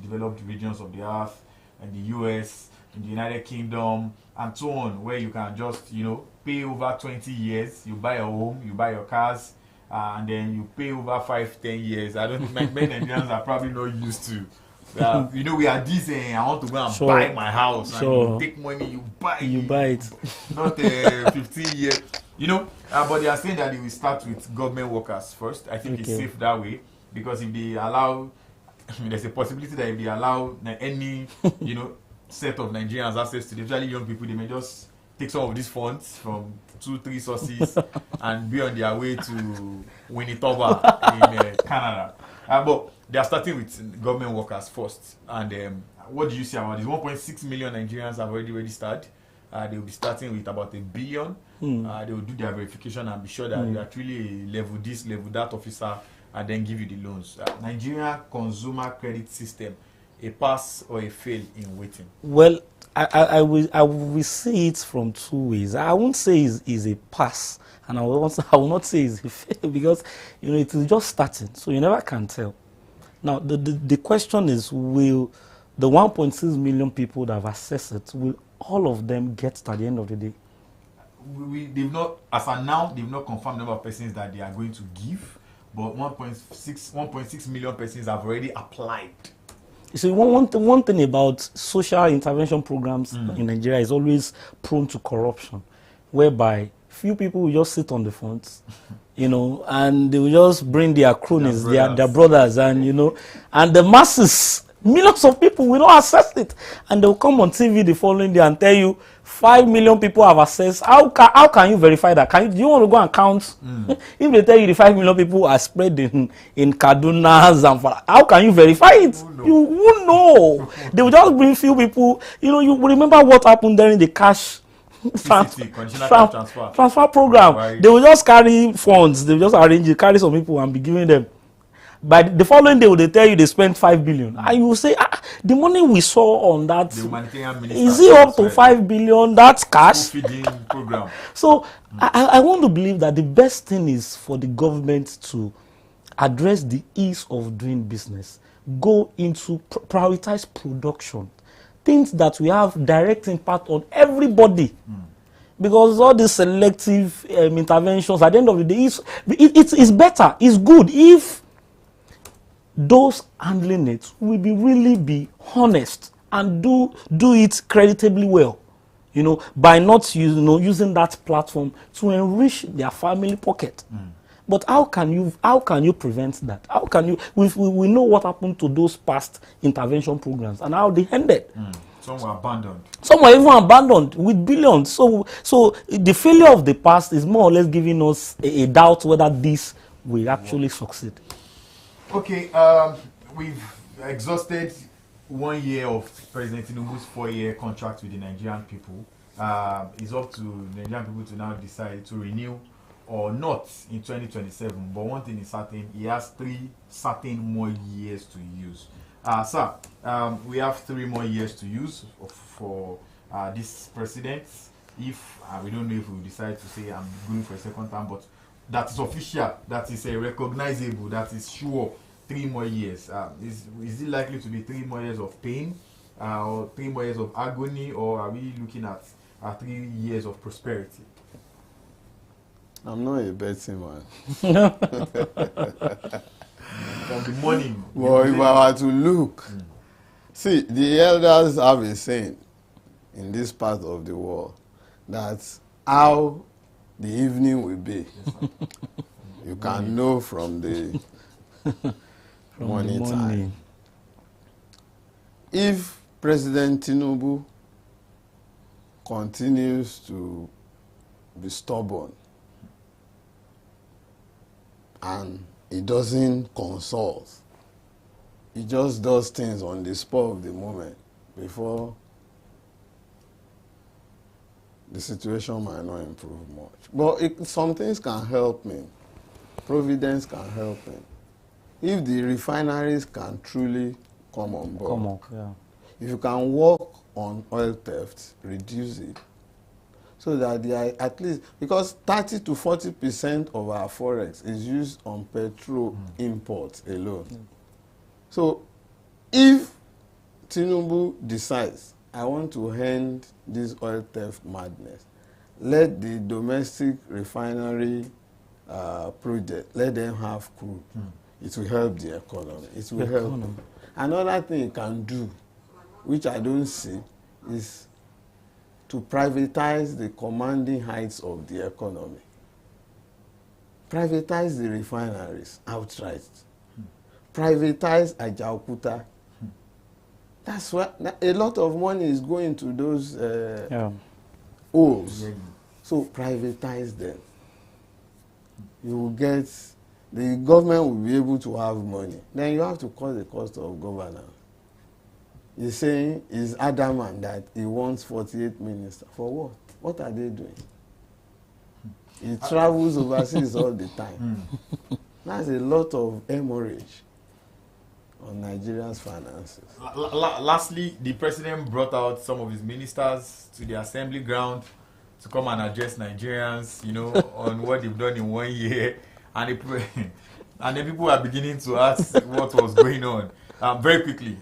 developed regions of the earth, in the US, in the United Kingdom, and so on, where you can just pay over 20 years, you buy a home, you buy your cars, and then you pay over 5-10 years. I don't think many Nigerians are probably not used to. We are this. I want to go and buy my house. And you take money, you buy it. Not 15 years. But they are saying that they will start with government workers first. I think it's safe that way, because if they allow, there's a possibility that if they allow any, set of Nigerians access to, especially young people, they may just take some of these funds from 2-3 sources and be on their way to Winnetoba in Canada. But they are starting with government workers first. And what do you see about this? 1.6 million Nigerians have already registered. They will be starting with about 1 billion. They will do their verification and be sure that you are truly a level this, level that officer, and then give you the loans. Nigerian consumer credit system, a pass or a fail in waiting? Well, I will see it from two ways. I won't say is a pass, and I will not say it's a fail, because it is just starting, so you never can tell. Now the question is, will the 1.6 million people that have accessed it, will all of them get it at the end of the day? They've not, as of now, they've not confirmed the number of persons that they are going to give, but 1.6 million persons have already applied. So one thing about social intervention programs in Nigeria is always prone to corruption, whereby few people will just sit on the phones, and they will just bring their cronies, their brothers, and and the masses, millions of people will not access it, and they will come on TV the following day and tell you 5 million people have accessed. How can you verify that? Do you want to go and count? If they tell you the 5 million people are spread in Kaduna, Zamfara, how can you verify it? You won't know. They will just bring few people. You remember what happened during the cash transfer program. Right. They will just carry funds. They will just arrange it, carry some people and be giving them. But the following day, they tell you they spent 5 billion. And you will say, the money we saw on that, is it up to 5 billion? That's cash. Program. So I want to believe that the best thing is for the government to address the ease of doing business, go into prioritize production, things that we have direct impact on everybody. Because all these selective interventions, at the end of the day, it's better, it's good if those handling it will really be honest and do it creditably well, by not using that platform to enrich their family pocket. But how can you prevent that? How can you? We know what happened to those past intervention programs and how they ended. Some were abandoned. Some were even abandoned with billions. So the failure of the past is more or less giving us a doubt whether this will actually succeed. Okay, we've exhausted 1 year of President Tinubu's 4-year contract with the Nigerian people. It's up to Nigerian people to now decide to renew or not in 2027. But one thing is certain, he has 3 certain more years to use. Sir, we have 3 more years to use for this president. If we don't know if we decide to say I'm going for a second term, but that is official, that is recognizable, that is sure. 3 more years. Is it likely to be 3 more years of pain, or 3 more years of agony, or are we looking at 3 years of prosperity? I'm not a betting man. From the morning. Well, if I were to look, see, the elders have a saying in this part of the world that how the evening will be. You can know from the morning time. If President Tinubu continues to be stubborn and he doesn't consult, he just does things on the spur of the moment before, the situation might not improve much. But some things can help me. Providence can help me. If the refineries can truly come on board, if you can work on oil theft, reduce it, so that they are at least, because 30 to 40% of our forex is used on petrol imports alone. So if Tinubu decides, I want to end this oil theft madness, let the domestic refinery project, let them have crude. It will help the economy. It will help. Another thing you can do, which I don't see, is to privatize the commanding heights of the economy. Privatize the refineries outright. Privatize Ajaokuta. That's what a lot of money is going to those holes. So privatize them. You will get, the government will be able to have money. Then you have to cut the cost of governance. He's saying, he's adamant that he wants 48 ministers. For what? What are they doing? He travels overseas all the time. That's a lot of hemorrhage on Nigeria's finances. Lastly, the president brought out some of his ministers to the assembly ground to come and address Nigerians, you know, on what they've done in 1 year. And, and then people are beginning to ask what was going on. Very quickly,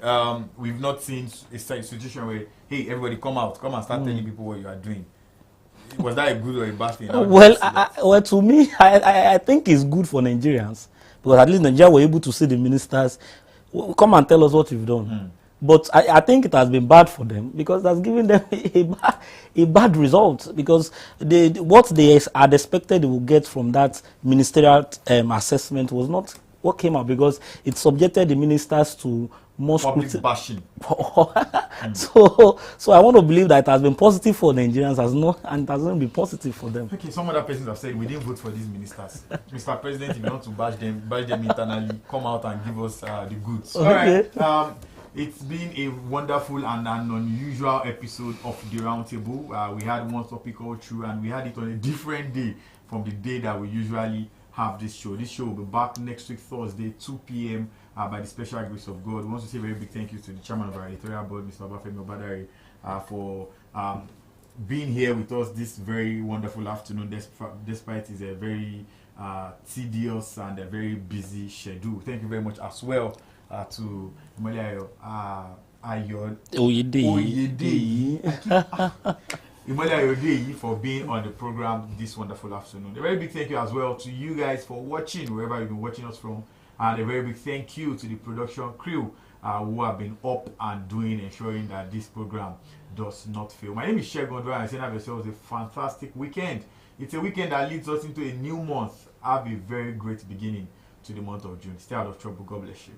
we've not seen a situation where, hey, everybody come and start telling people what you are doing. Was that a good or a bad thing? Well, to me, I think it's good for Nigerians, because at least Nigeria were able to see the ministers come and tell us what you've done. But I think it has been bad for them, because that's given them a bad result, because what they had expected they would get from that ministerial assessment was not what came out, because it subjected the ministers to more public bashing. So I want to believe that it has been positive for Nigerians, and it hasn't been positive for them. Okay, some other persons have said we didn't vote for these ministers. Mr. President, if you want to bash them internally, come out and give us the goods. Okay. All right. It's been a wonderful and an unusual episode of the Roundtable. We had one topic all through, and we had it on a different day from the day that we usually have this show. This show will be back next week, Thursday, 2 p.m. By the special grace of God. We want to say a very big thank you to the chairman of our editorial board, Mr. Obafemi Obadari, for being here with us this very wonderful afternoon, despite his very tedious and a very busy schedule. Thank you very much as well to Imole Oyedeyi for being on the program this wonderful afternoon. A very big thank you as well to you guys for watching, wherever you've been watching us from. And a very big thank you to the production crew who have been up and ensuring that this program does not fail. My name is Shegun Dwa, and I say have yourselves a fantastic weekend. It's a weekend that leads us into a new month. Have a very great beginning to the month of June. Stay out of trouble. God bless you.